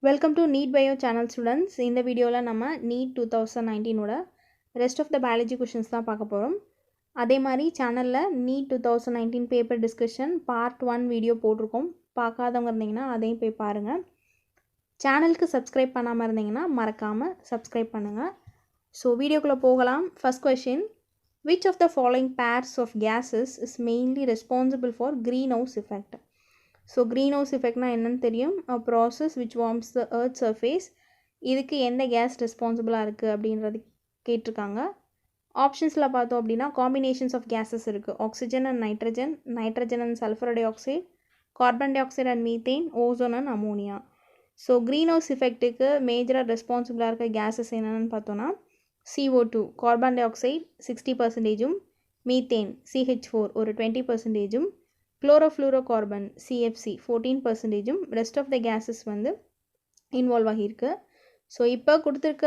Welcome to NEET bio channel students. இந்த வீடியோவில் நம்ம நீட் 2019ஓட rest of the biology questions தான் பார்க்க போகிறோம். அதே மாதிரி சேனலில் NEET 2019 paper discussion part 1 video போட்டிருக்கோம். பார்க்காதவங்க இருந்தீங்கன்னா அதையும் போய் பாருங்கள். சேனலுக்கு சப்ஸ்கிரைப் பண்ணாமல் இருந்தீங்கன்னா மறக்காமல் சப்ஸ்கிரைப் பண்ணுங்கள். ஸோ வீடியோக்குள்ளே போகலாம். First question, which of the following pairs of gases is mainly responsible for greenhouse effect? So greenhouse effectனா என்னன்னு தெரியும். a process which warms the earth surface. இதுக்கு எந்த கேஸ் ரெஸ்பான்சிபிளாக இருக்குது அப்படின்றது கேட்டிருக்காங்க. ஆப்ஷன்ஸில் பார்த்தோம் அப்படின்னா காம்பினேஷன்ஸ் ஆஃப் கேஸஸ் இருக்குது. Oxygen and nitrogen, nitrogen and sulphur di oxide, carbon dioxide and methane, ozone and ammonia. So greenhouse effectக்கு மேஜராக ரெஸ்பான்சிபிளாக இருக்க கேஸஸ் என்னென்னு பார்த்தோன்னா CO2 carbon di oxide 60%, methane CH4 ஒரு 20%, chlorofluorocarbon CFC 14%, rest of the gases வந்து involve ஆகியிருக்கு. So இப்போ கொடுத்துருக்க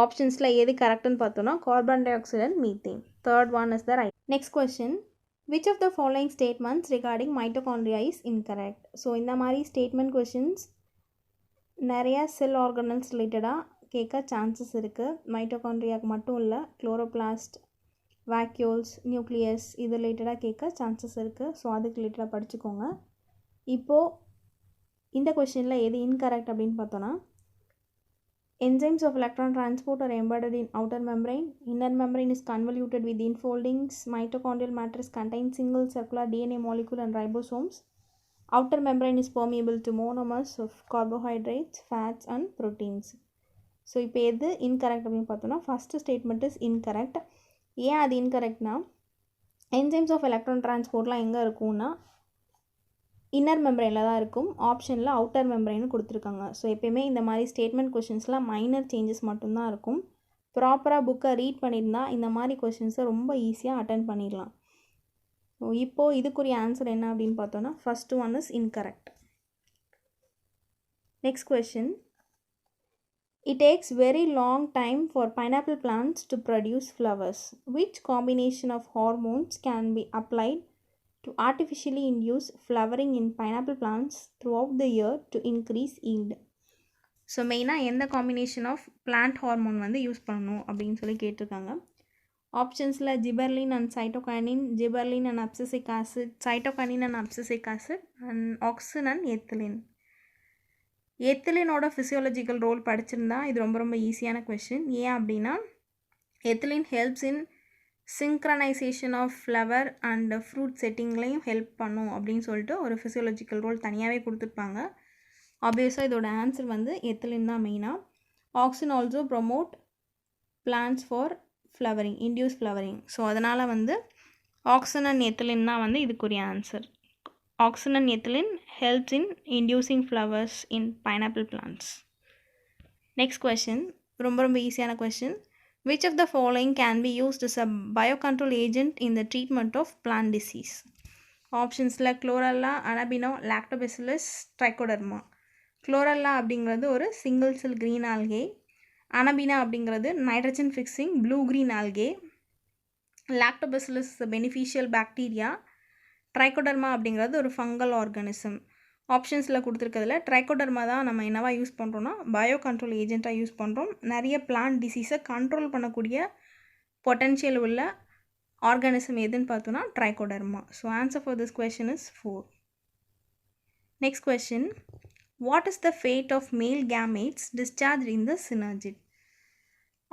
ஆப்ஷன்ஸில் எது கரெக்டுன்னு பார்த்தோன்னா carbon dioxide and methane. Third one is the right. Next question, which of the following statements regarding mitochondria is incorrect? So இந்த மாதிரி ஸ்டேட்மெண்ட் கொஷின்ஸ் நிறையா செல் ஆர்கனல்ஸ் ரிலேட்டடாக கேட்க சான்சஸ் இருக்குது. மைட்டோகாண்ட்ரியாவுக்கு மட்டும் இல்லை, குளோரோபிளாஸ்ட், வாக்யூல்ஸ், நியூக்ளியஸ் இது ரிலேட்டடாக கேட்க சான்சஸ் இருக்குது. ஸோ அதுக்கு ரிலேட்டடாக படிச்சுக்கோங்க. இப்போது இந்த கொஷினில் எது இன்கரெக்ட் அப்படின்னு பார்த்தோன்னா enzymes of electron transport are embedded in outer membrane. Inner membrane is convoluted with infoldings. Mitochondrial matrix contains single circular DNA molecule and ribosomes. Outer membrane is permeable to monomers of carbohydrates, fats and proteins. So இப்போ எது incorrect அப்படின்னு பார்த்தோன்னா first statement is incorrect. ஏன் அது இன்கரெக்ட்னா enzymes of electron டிரான்ஸ்போர்ட்லாம் எங்கே இருக்கும்னா inner மெம்பரைனில் தான் இருக்கும். ஆப்ஷனில் அவுட்டர் மெம்பரைன்னு கொடுத்துருக்காங்க. ஸோ எப்பயுமே இந்த மாதிரி ஸ்டேட்மெண்ட் கொஷின்ஸ்லாம் மைனர் சேஞ்சஸ் மட்டும்தான் இருக்கும். ப்ராப்பராக புக்கை ரீட் பண்ணியிருந்தா இந்த மாதிரி கொஷின்ஸை ரொம்ப ஈஸியாக அட்டென்ட் பண்ணிடலாம். ஸோ இப்போது இதுக்குரிய ஆன்சர் என்ன அப்படின்னு பார்த்தோன்னா first one is incorrect. Next question, it takes very long time for pineapple plants to produce flowers. Which combination of hormones can be applied to artificially induce flowering in pineapple plants throughout the year to increase yield? So மெயினாக எந்த combination of plant hormone வந்து use பண்ணணும் அப்படின்னு சொல்லி கேட்டிருக்காங்க. ஆப்ஷன்ஸில் gibberellin and cytokinin, gibberellin and abscisic acid, cytokinin and abscisic acid and auxin and ethylene. எத்திலினோட physiological role படிச்சிருந்தா இது ரொம்ப ரொம்ப ஈஸியான கொஷின். ஏன் அப்படின்னா ethylene helps in synchronization of flower and fruit செட்டிங்லேயும் ஹெல்ப் பண்ணும் அப்படின்னு சொல்லிட்டு ஒரு ஃபிசியோலஜிக்கல் ரோல் தனியாகவே கொடுத்துருப்பாங்க. ஆப்வியஸாக இதோட ஆன்சர் வந்து எத்திலின் தான் மெயினாக. Auxin also promote plants for flowering, induce flowering. So அதனால் வந்து ஆக்சின் அண்ட் எத்திலின் தான் வந்து இதுக்குரிய answer. Auxin and ethylene helps in inducing flowers in pineapple plants. Next question, ரொம்ப ஈஸியான question. Which of the following can be used as a biocontrol agent in the treatment of plant disease? ஆப்ஷன்ஸில் Chlorella, Anabino, Lactobacillus, Trichoderma. Chlorella அப்படிங்கிறது ஒரு single cell green algae. Anabina அப்படிங்கிறது nitrogen fixing blue green algae. Lactobacillus beneficial bacteria. Trichoderma அப்படிங்கிறது ஒரு fungal organism. ஆப்ஷன்ஸில் கொடுத்துருக்கிறதுல trichoderma தான் நம்ம என்னவா use பண்ணுறோன்னா bio control ஏஜெண்ட்டாக use பண்ணுறோம். நிறைய பிளான்ட் டிசீஸை கண்ட்ரோல் பண்ணக்கூடிய பொட்டென்ஷியல் உள்ள ஆர்கானிசம் எதுன்னு பார்த்தோன்னா trichoderma. So answer for this question is 4. Next question, what is the fate of male gametes discharge in the synergid?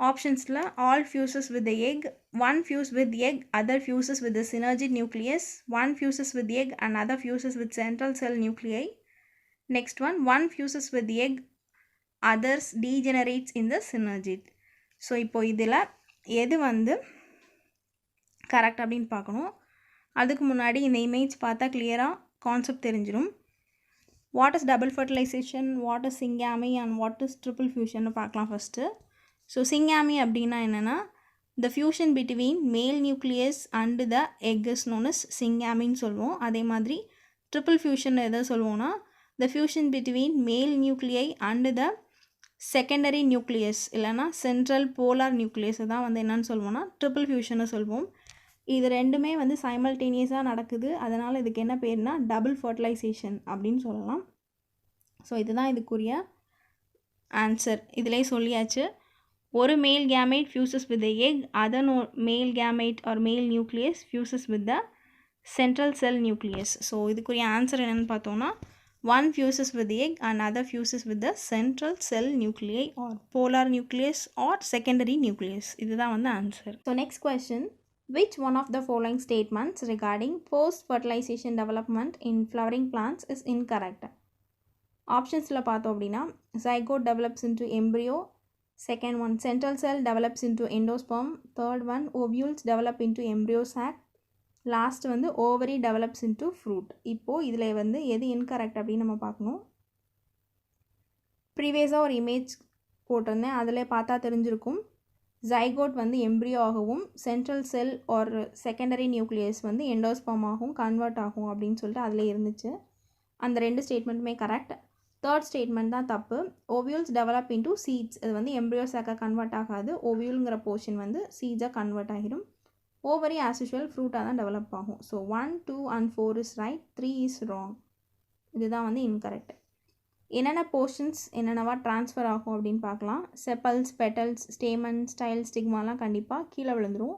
ஆப்ஷன்ஸில் all fuses with the egg, one fuse with egg, other fuses with the synergid nucleus, one fuses with egg and other fuses with central cell nuclei. Next one fuses with egg, others degenerates in the synergid. So இப்போ இதில் எது வந்து correct அப்படின்னு பார்க்கணும். அதுக்கு முன்னாடி இந்த image பார்த்தா கிளியராக கான்செப்ட் தெரிஞ்சிடும். What is double fertilization, what is syngamy and what is triple fusion பார்க்கலாம் ஃபஸ்ட்டு. ஸோ சிங்காமி அப்படின்னா என்னென்னா the fusion between male nucleus and the egg is known as சிங்காமின்னு சொல்லுவோம். அதே மாதிரி ட்ரிபிள் ஃபியூஷன் எதை சொல்லுவோம்னா த fusion between male nuclei and the secondary nucleus இல்லைனா சென்ட்ரல் போலார் நியூக்ளியஸை தான் வந்து என்னென்னு சொல்லுவோம்னா ட்ரிபிள் ஃபியூஷனை சொல்லுவோம். இது ரெண்டுமே வந்து சைமல்டேனியஸாக நடக்குது. அதனால் இதுக்கு என்ன பேர்னா டபுள் ஃபர்டிலைசேஷன் அப்படின்னு சொல்லலாம். ஸோ இதுதான் இதுக்குரிய ஆன்சர் இதிலே சொல்லியாச்சு. ஒரு மேல் gamete fuses with the egg, other male gamete or male nucleus fuses with the central cell nucleus. So இதுக்குரிய ஆன்சர் என்னென்னு பார்த்தோம்னா one fuses with the egg and other fuses with the central cell nuclei or polar nucleus or secondary nucleus. இதுதான் வந்து answer. So next question, which one of the following statements regarding post fertilization development in flowering plants is incorrect? ஆப்ஷன்ஸில் பார்த்தோம் அப்படின்னா zygote develops into embryo, second one central cell develops into endosperm, third one ovules develop into embryo sac, last வந்து ovary develops into fruit. இப்போது இதில் வந்து எது incorrect அப்படின்னு நம்ம பார்க்கணும். ப்ரீவியஸாக ஒரு இமேஜ் போட்டிருந்தேன், அதில் பார்த்தா தெரிஞ்சிருக்கும். ஜைகோட் வந்து எம்ப்ரியோ ஆகவும் சென்ட்ரல் செல் ஒரு செகண்டரி நியூக்ளியஸ் வந்து எண்டோஸ்பர்ம் ஆகும் கன்வெர்ட் ஆகும் அப்படின்னு சொல்லிட்டு அதில் இருந்துச்சு. அந்த 2 ஸ்டேட்மெண்ட்டுமே கரெக்ட். தேர்ட் ஸ்டேட்மெண்ட் தான் தப்பு. ஓவியூல்ஸ் டெவலப் இன்டு சீட்ஸ், அது வந்து எம்ப்ரியோ சாக்காக கன்வெர்ட் ஆகாது. ஓவியூலுங்கிற போர்ஷன் வந்து சீட்ஸாக கன்வெர்ட் ஆகிடும். ஓவரி ஆஸ் யூஷுவல் ஃப்ரூட்டாக தான் டெவலப் ஆகும். So 1, 2 and 4 is right, 3 is wrong. இதுதான் வந்து இன்கரெக்ட். என்னென்ன போர்ஷன்ஸ் என்னென்னவா ட்ரான்ஸ்ஃபர் ஆகும் அப்படின்னு பார்க்கலாம். செப்பல்ஸ், பெட்டல்ஸ், ஸ்டேமன், ஸ்டைல், ஸ்டிக்மாலாம் கண்டிப்பாக கீழே விழுந்துடும்.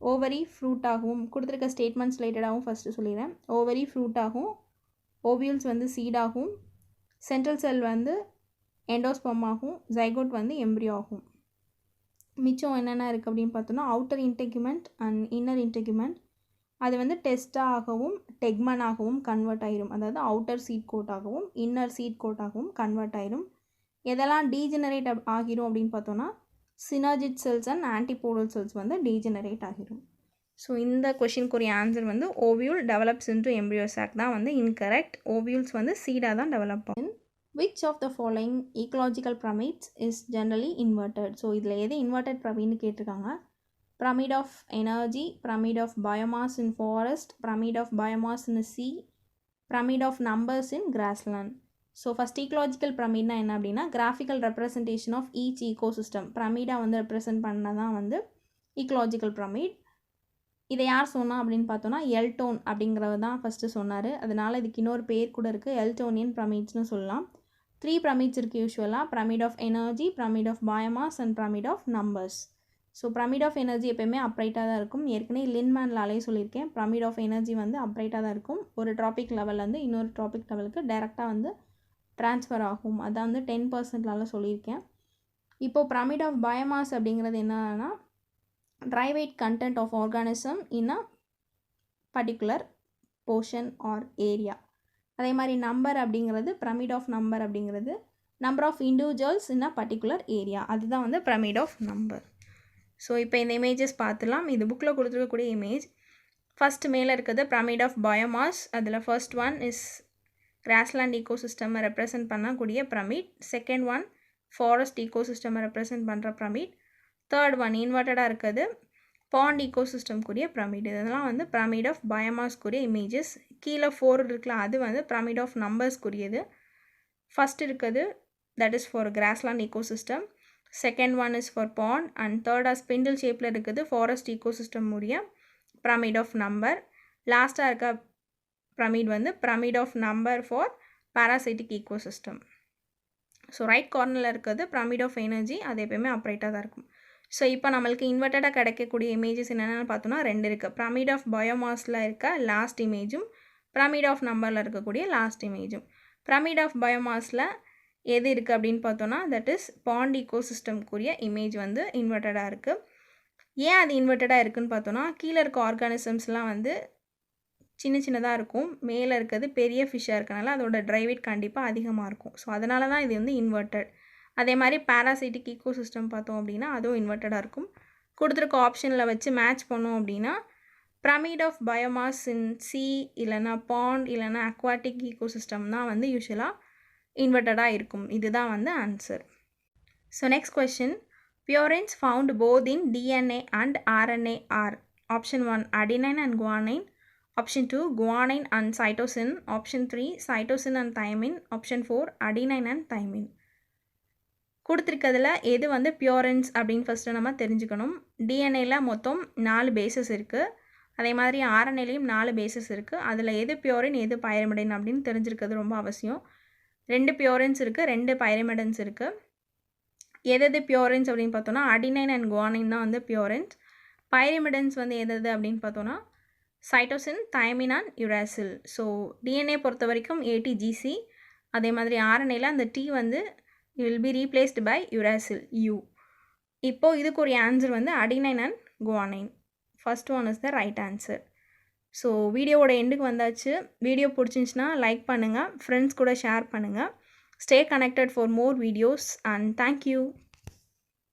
ஓவரி ஃப்ரூட்டாகவும் கொடுத்துருக்க ஸ்டேட்மெண்ட்ஸ் ரிலேட்டடாகவும் ஃபஸ்ட்டு சொல்லிடுறேன். ஓவரி ஃப்ரூட்டாகும், ஓவியூல்ஸ் வந்து சீடாகும், சென்ட்ரல் செல் வந்து எண்டோஸ்பர்ம் ஆகும், ஜைகோட் வந்து எம்ப்ரியோ ஆகும். மிச்சம் என்னென்ன இருக்குது அப்படின்னு பார்த்தோன்னா outer integument and inner integument, அது வந்து டெஸ்டாகவும் டெக்மனாகவும் கன்வெர்ட் ஆகிரும். அதாவது அவுட்டர் சீட் கோட்டாகவும் இன்னர் சீட் கோட்டாகவும் கன்வெர்ட் ஆகிரும். எதெல்லாம் டீஜெனரேட் ஆகிரும் அப்படின்னு பார்த்தோன்னா synergid cells and antipodal cells வந்து டீஜெனரேட் ஆகிரும். ஸோ இந்த கொஷினுக்குரிய ஆன்சர் வந்து ovule develops into embryo sac தான் வந்து இன்கரெக்ட். ஓவியூல்ஸ் வந்து சீடாக தான் டெவலப் ஆகும். Which of the following ecological pyramids is generally inverted? So இதில் எது inverted pyramid கேட்டிருக்காங்க. pyramid of energy, pyramid of biomass in forest, pyramid of biomass in the sea, pyramid of numbers in grassland. So first ecological pyramidனா என்ன அப்படின்னா graphical representation of each ecosystem. pyramidா வந்து represent பண்ணதான் வந்து ecological pyramid. இதை யார் சொன்னா அப்படின்னு பார்த்தோன்னா எல்டோன் அப்படிங்கிறவர் தான் ஃபஸ்ட்டு சொன்னார். அதனால் இதுக்கு இன்னொரு பேர் கூட இருக்குது, எல்டோனியன் பிரமிட்ஸ்னு சொல்லலாம். 3 பிரமிட்ஸ் இருக்குது யூஸ்வலாக. Pyramid of energy, pyramid of biomass and pyramid of numbers. So pyramid of energy எப்போயுமே அப்ரைட்டாக தான் இருக்கும். ஏற்கனவே லின்மேன்லாலே சொல்லியிருக்கேன், பிரமிட் ஆஃப் எனர்ஜி வந்து அப்ரைட்டாக தான் இருக்கும். ஒரு ட்ராபிக் லெவல்லேருந்து இன்னொரு ட்ராபிக் லெவலுக்கு டைரெக்டாக வந்து ட்ரான்ஸ்ஃபர் ஆகும். அதான் வந்து 10%லால சொல்லியிருக்கேன். இப்போது பிரமிட் ஆஃப் பயோமாஸ் அப்படிங்கிறது என்னன்னா dry weight content of organism in a particular portion or area. அதே மாதிரி நம்பர் அப்படிங்கிறது பிரமிட் ஆஃப் நம்பர் அப்படிங்கிறது number of individuals in a particular area, அதுதான் வந்து பிரமிட் ஆஃப் நம்பர். ஸோ இப்போ இந்த இமேஜஸ் பார்த்துலாம். இது புக்கில் கொடுத்துருக்கக்கூடிய இமேஜ். ஃபஸ்ட்டு மேலே இருக்கிறது பிரமிட் ஆஃப் பயோமாஸ். அதில் ஃபர்ஸ்ட் ஒன் இஸ் கிராஸ்லேண்ட் ஈகோசிஸ்டமை ரெப்ரசன்ட் பண்ணக்கூடிய பிரமிட். செகண்ட் ஒன் ஃபாரஸ்ட் ஈகோசிஸ்டமை ரெப்ரசன்ட் பண்ணுற பிரமிட். தேர்ட் ஒன் இன்வெர்ட்டடாக இருக்குது பாண்ட் ஈகோசிஸ்டம்க்குரிய பிரமிட். இதெல்லாம் வந்து பிரமிட் ஆஃப் பயோமாஸ்க்குரிய இமேஜஸ். கீழே 4 இருக்குல்ல, அது வந்து பிரமிட் ஆஃப் நம்பர்ஸ்க்குரியது. ஃபஸ்ட் இருக்குது that is for grassland ecosystem, second one is for pond, and தேர்டாக ஸ்பிண்டில் ஷேப்பில் இருக்குது ஃபாரஸ்ட் ஈகோசிஸ்டம் உரிய பிரமிட் ஆஃப் நம்பர். லாஸ்ட்டாக இருக்க பிரமிட் வந்து pyramid of number for parasitic ecosystem. So right கார்னரில் இருக்கிறது பிரமிட் ஆஃப் எனர்ஜி, அது எப்போயுமே அப்ரைட்டாக தான் இருக்கும். ஸோ இப்போ நம்மளுக்கு இன்வெர்ட்டடாக கிடைக்கக்கூடிய இமேஜஸ் என்னென்னு பார்த்தோன்னா 2 இருக்குது. பிரமிட் ஆஃப் பயோமாஸில் இருக்க லாஸ்ட் இமேஜும் பிரமிட் ஆஃப் நம்பரில் இருக்கக்கூடிய லாஸ்ட் இமேஜும். பிரமிட் ஆஃப் பயோமாஸில் எது இருக்குது அப்படின்னு பார்த்தோன்னா தட் இஸ் பாண்ட் ஈகோசிஸ்டம்க்குரிய இமேஜ் வந்து இன்வெர்ட்டடாக இருக்குது. ஏன் அது இன்வெர்ட்டடாக இருக்குதுன்னு பார்த்தோன்னா கீழே இருக்க ஆர்கானிசம்ஸ்லாம் வந்து சின்ன சின்னதாக இருக்கும், மேலே இருக்கிறது பெரிய ஃபிஷ்ஷாக இருக்கனால அதோட ட்ரை வெயிட் கண்டிப்பாக அதிகமாக இருக்கும். ஸோ அதனால தான் இது வந்து இன்வெர்ட்டட். அதே மாதிரி பாராசைட்டிக் ஈகோசிஸ்டம் பார்த்தோம் அப்படின்னா அதுவும் இன்வெர்ட்டடாக இருக்கும். கொடுத்துருக்க ஆப்ஷனில் வச்சு மேட்ச் பண்ணோம் அப்படின்னா pyramid of biomass in sea இல்லைனா பாண்ட் இல்லைனா அக்வாட்டிக் ஈகோசிஸ்டம் தான் வந்து யூஸ்வலாக இன்வெர்ட்டடாக இருக்கும். இதுதான் வந்து answer. So next question, purines found both in DNA and RNA are option 1 adenine and guanine, option 2 guanine and cytosine, option 3 cytosine and thymine, option 4 adenine and thymine. கொடுத்துருக்கிறதுல எது வந்து பியூரின்ஸ் அப்படின்னு ஃபஸ்ட்டு நம்ம தெரிஞ்சுக்கணும். டிஎன்ஏல மொத்தம் 4 பேசஸ் இருக்குது, அதே மாதிரி ஆர்என்ஏலையும் 4 பேசஸ் இருக்குது. அதில் எது பியூரின் எது பைரிமிடின் அப்படின்னு தெரிஞ்சிருக்கிறது ரொம்ப அவசியம். 2 பியூரின்ஸ் இருக்குது, 2 பைரிமிடன்ஸ் இருக்குது. எது பியூரன்ஸ் அப்படின்னு பார்த்தோன்னா அடினைன் அண்ட் குவானைன் தான் வந்து பியூரன்ஸ். பைரிமிடன்ஸ் வந்து எது அப்படின்னு பார்த்தோன்னா cytosine, thymine and uracil. So DNA பொறுத்த வரைக்கும் ஏடிஜிசி. அதே மாதிரி ஆர்என்ஏல அந்த டி வந்து will be replaced by uracil U. இப்போது இதுக்கு ஒரு ஆன்சர் வந்து adenine and guanine. First one is the right answer. So வீடியோவோட எண்டுக்கு வந்தாச்சு. வீடியோ பிடிச்சிருந்துச்சின்னா லைக் பண்ணுங்கள், ஃப்ரெண்ட்ஸ் கூட ஷேர் பண்ணுங்கள். Stay connected for more videos and thank you.